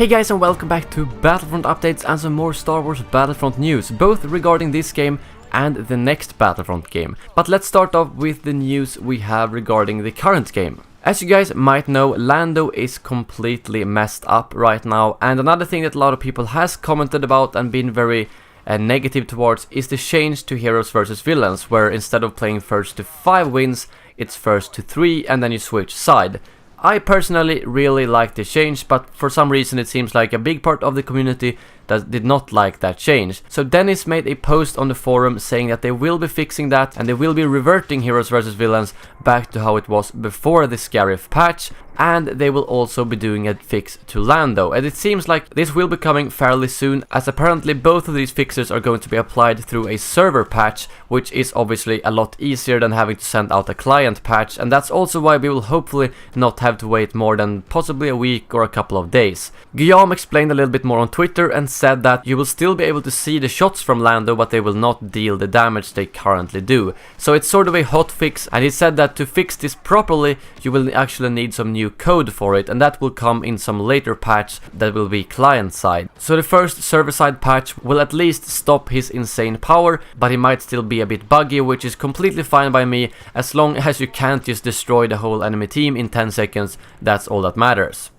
Hey guys, and welcome back to Battlefront updates and some more Star Wars Battlefront news, both regarding this game and the next Battlefront game. But let's start off with the news we have regarding the current game. As you guys might know, Lando is completely messed up right now, and another thing that a lot of people has commented about and been very negative towards is the change to Heroes versus Villains, where instead of playing first to 5 wins, it's first to 3 and then you switch side. I personally really like the change, but for some reason it seems like a big part of the community that did not like that change. So Dennis made a post on the forum saying that they will be fixing that and they will be reverting Heroes vs Villains back to how it was before the Scarif patch, and they will also be doing a fix to Lando. And it seems like this will be coming fairly soon, as apparently both of these fixes are going to be applied through a server patch, which is obviously a lot easier than having to send out a client patch, and that's also why we will hopefully not have to wait more than possibly a week or a couple of days. Guillaume explained a little bit more on Twitter and said that you will still be able to see the shots from Lando, but they will not deal the damage they currently do. So it's sort of a hot fix, and he said that to fix this properly you will actually need some new code for it, and that will come in some later patch that will be client side. So the first server side patch will at least stop his insane power, but he might still be a bit buggy, which is completely fine by me, as long as you can't just destroy the whole enemy team in 10 seconds, that's all that matters.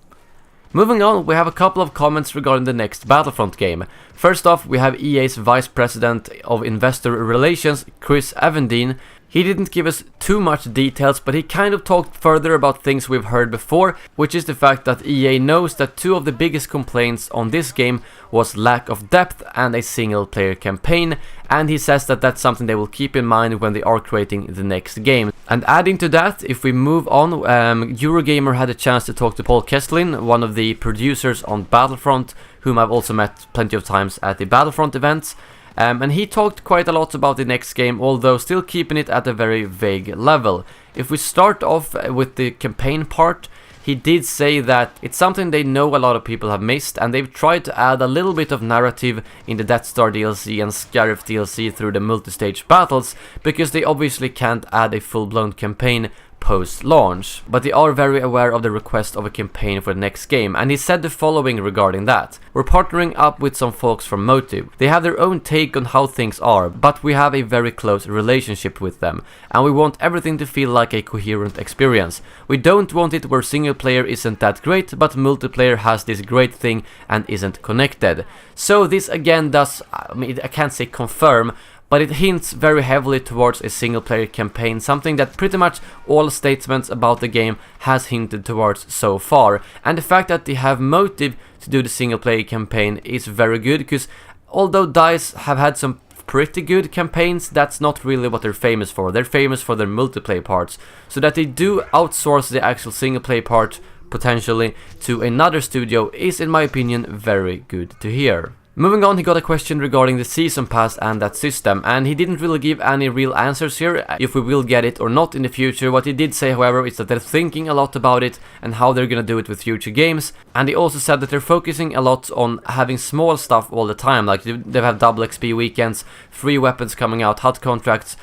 Moving on, we have a couple of comments regarding the next Battlefront game. First off, we have EA's Vice President of Investor Relations, Chris Evendine. He didn't give us too much details, but he kind of talked further about things we've heard before, which is the fact that EA knows that two of the biggest complaints on this game was lack of depth and a single player campaign, and he says that that's something they will keep in mind when they are creating the next game. And adding to that, if we move on, Eurogamer had a chance to talk to Paul Kesslin, one of the producers on Battlefront, whom I've also met plenty of times at the Battlefront events. And he talked quite a lot about the next game, although still keeping it at a very vague level. If we start off with the campaign part, he did say that it's something they know a lot of people have missed, and they've tried to add a little bit of narrative in the Death Star DLC and Scarif DLC through the multi-stage battles, because they obviously can't add a full-blown campaign post-launch, but they are very aware of the request of a campaign for the next game, and he said the following regarding that. We're partnering up with some folks from Motive. They have their own take on how things are, but we have a very close relationship with them, and we want everything to feel like a coherent experience. We don't want it where single player isn't that great, but multiplayer has this great thing and isn't connected. So this again does, I can't say confirm, but it hints very heavily towards a single-player campaign, something that pretty much all statements about the game has hinted towards so far. And the fact that they have Motive to do the single-player campaign is very good, because although DICE have had some pretty good campaigns, that's not really what they're famous for. They're famous for their multiplayer parts. So that they do outsource the actual single-player part, potentially, to another studio is, in my opinion, very good to hear. Moving on, he got a question regarding the Season Pass and that system, and he didn't really give any real answers here, if we will get it or not in the future. What he did say, however, is that they're thinking a lot about it and how they're gonna do it with future games, and he also said that they're focusing a lot on having small stuff all the time, like they have double XP weekends, free weapons coming out, hot contracts,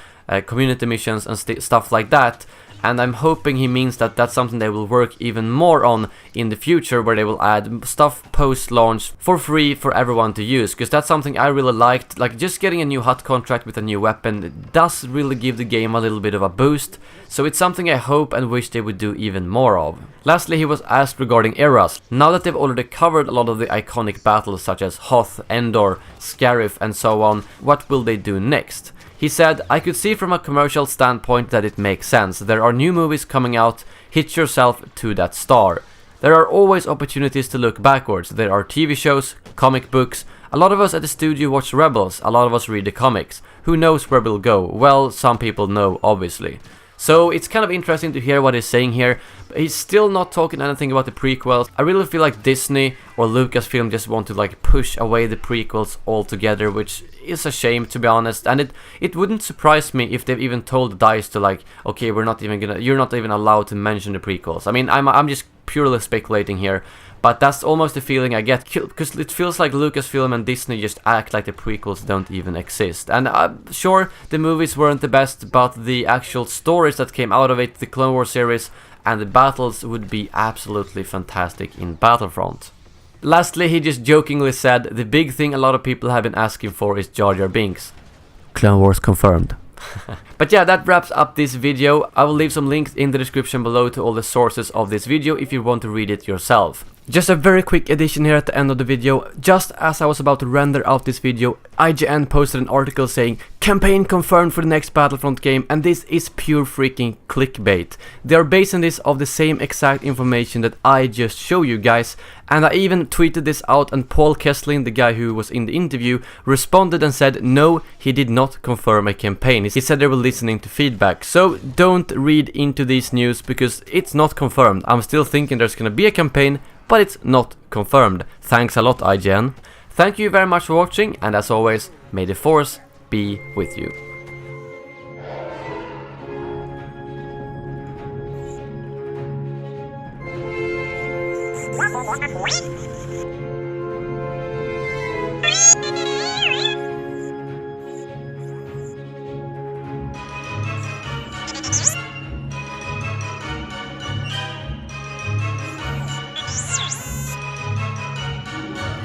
community missions and stuff like that. And I'm hoping he means that that's something they will work even more on in the future, where they will add stuff post-launch for free for everyone to use, because that's something I really liked. Like, just getting a new hot contract with a new weapon does really give the game a little bit of a boost, so it's something I hope and wish they would do even more of. Lastly, he was asked regarding eras. Now that they've already covered a lot of the iconic battles such as Hoth, Endor, Scarif and so on, what will they do next? He said, I could see from a commercial standpoint that it makes sense. There are new movies coming out, hitch yourself to that star. There are always opportunities to look backwards. There are TV shows, comic books. A lot of us at the studio watch Rebels, a lot of us read the comics. Who knows where we'll go? Well, some people know, obviously. So it's kind of interesting to hear what he's saying here. He's still not talking anything about the prequels. I really feel like Disney or Lucasfilm just want to like push away the prequels altogether, which is a shame, to be honest. And it wouldn't surprise me if they've even told DICE to like, okay, you're not even allowed to mention the prequels. I mean, I'm just purely speculating here, but that's almost the feeling I get, because it feels like Lucasfilm and Disney just act like the prequels don't even exist. And I'm sure the movies weren't the best, but the actual stories that came out of it, the Clone Wars series and the battles, would be absolutely fantastic in Battlefront. Lastly, he just jokingly said, the big thing a lot of people have been asking for is Jar Jar Binks. Clone Wars confirmed. But yeah, that wraps up this video. I will leave some links in the description below to all the sources of this video if you want to read it yourself. Just a very quick addition here at the end of the video. Just as I was about to render out this video, IGN posted an article saying campaign confirmed for the next Battlefront game, and this is pure freaking clickbait. They are basing this off the same exact information that I just showed you guys, and I even tweeted this out, and Paul Kesslin, the guy who was in the interview, responded and said no, he did not confirm a campaign. He said they were listening to feedback. So don't read into this news because it's not confirmed. I'm still thinking there's gonna be a campaign, but it's not confirmed. Thanks a lot, IGN. Thank you very much for watching, and as always, may the Force be with you. What?